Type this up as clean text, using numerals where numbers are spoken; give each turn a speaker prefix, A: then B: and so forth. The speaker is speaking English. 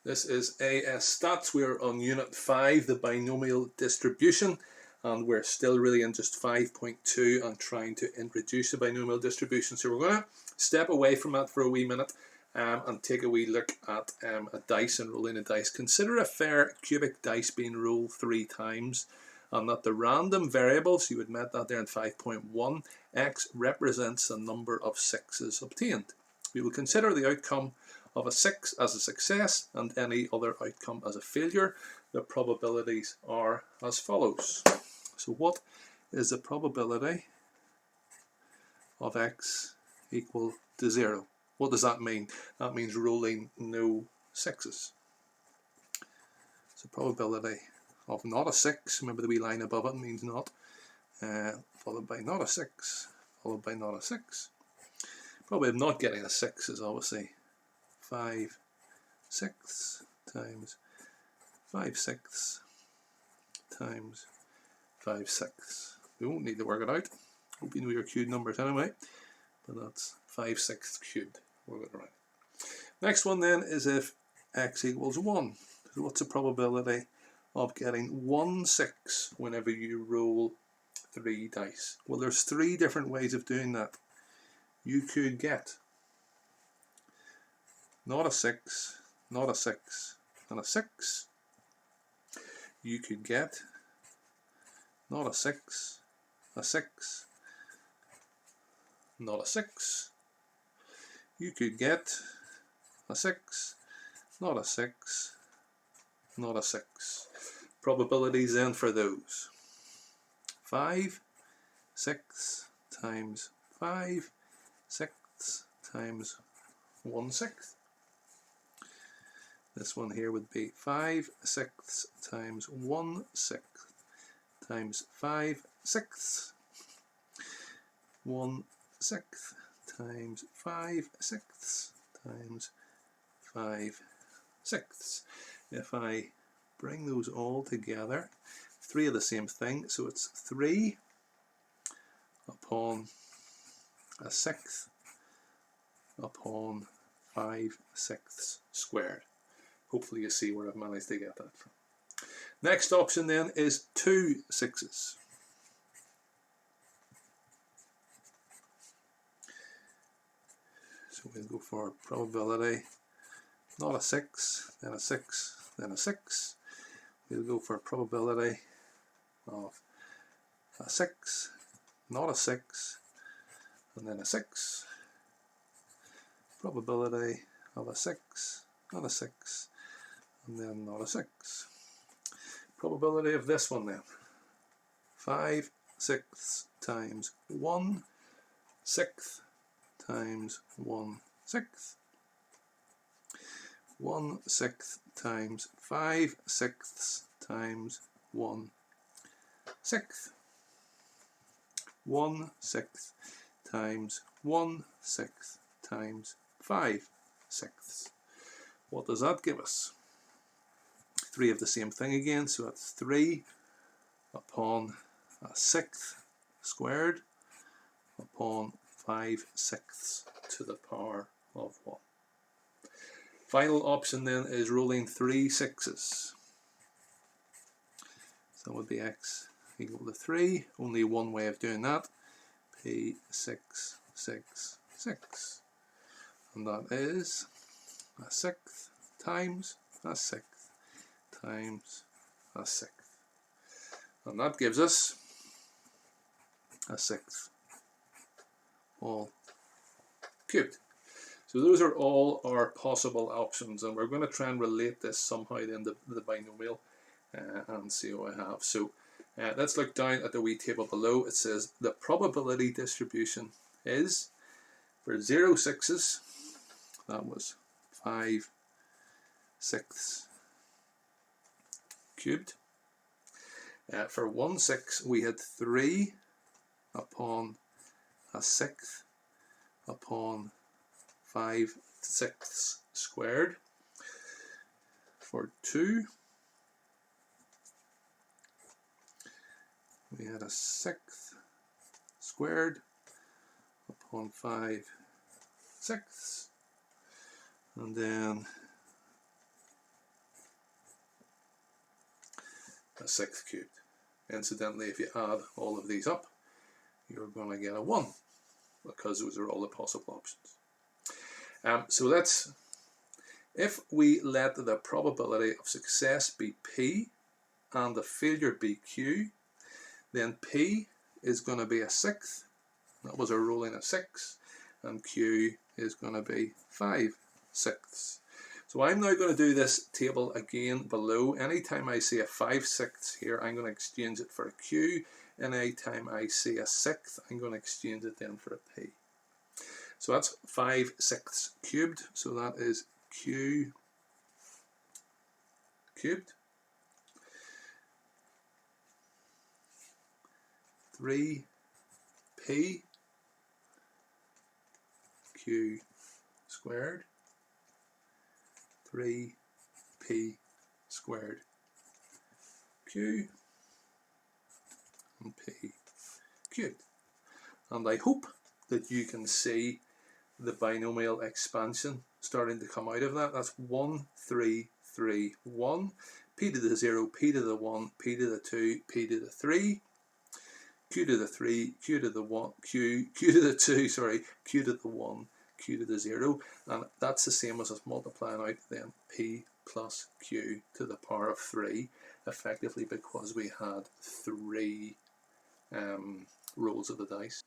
A: This is AS Stats. We're on Unit 5, the binomial distribution, and we're still really in just 5.2 and trying to introduce the binomial distribution. So we're going to step away from that for a wee minute and take a wee look at a dice and rolling a dice. Consider a fair cubic dice being rolled 3 times, and that the random variables, you would met that there in 5.1, x represents the number of 6s obtained. We will consider the outcome of a 6 as a success and any other outcome as a failure. The probabilities are as follows. So what is the probability of x equal to 0? What does that mean? That means rolling no 6s. So probability of not a 6, remember the wee line above it means not, followed by not a 6, followed by not a 6. Probability of not getting a 6 is obviously 5/6 times 5/6 times 5/6. We won't need to work it out. Hope you know your cubed numbers anyway, but that's 5/6 cubed. Work it around. Next one then is if x equals 1. So what's the probability of getting 1 6 whenever you roll 3 dice? Well, there's 3 different ways of doing that. You could get not a 6, not a 6, and a 6. You could get not a 6, a 6, not a 6. You could get a 6, not a 6, not a 6. Probabilities then for those. 5/6 times 5/6 times 1/6. This one here would be 5/6 times 1/6 times 5/6. 1/6 times 5/6 times 5/6. If I bring those all together, 3 are the same thing, so it's 3 upon a 6th upon 5/6 squared. Hopefully you see where I've managed to get that from. Next option then is 2 6s. So we'll go for probability, not a 6, then a 6, then a 6. We'll go for probability of a 6, not a 6, and then a 6. Probability of a 6, not a 6, and then not a 6. Probability of this one then. 5/6 times 1/6 times 1/6. 1/6 times 5/6 times 1/6. 1/6 times 1/6 times 5/6. What does that give us? 3 of the same thing again, so that's 3 upon a 6th squared upon 5/6 to the power of 1. Final option then is rolling 3 6s. So that would be x equal to 3. Only one way of doing that. P6 6 6. And that is a 6th times a 6th times a 6th. And that gives us a 6th all cubed. So those are all our possible options, and we're going to try and relate this somehow then to the binomial and see what I have. So let's look down at the wee table below. It says the probability distribution is for 0 6s, that was 5/6 cubed. For 1 6 we had 3 upon a 6th upon 5/6 squared. For 2 we had a 6th squared upon 5/6, and then a sixth cubed. Incidentally, if you add all of these up, you're going to get a 1, because those are all the possible options. So let's, if we let the probability of success be P and the failure be Q, then P is going to be a sixth. That was a rolling of 6, and Q is going to be 5 sixths. So I'm now going to do this table again below. Anytime I see a 5 sixths here, I'm going to exchange it for a Q. Anytime I see a sixth, I'm going to exchange it then for a P. So that's 5 sixths cubed. So that is Q cubed. 3P Q squared. 3P squared Q and P cubed. And I hope that you can see the binomial expansion starting to come out of that. That's 1, 3, 3, 1. P to the 0, P to the 1, P to the 2, P to the 3, Q to the 3, Q to the 1, Q to the 2, sorry, Q to the 1, Q to the 0. And that's the same as us multiplying out then P plus Q to the power of 3, effectively because we had 3 rolls of the dice.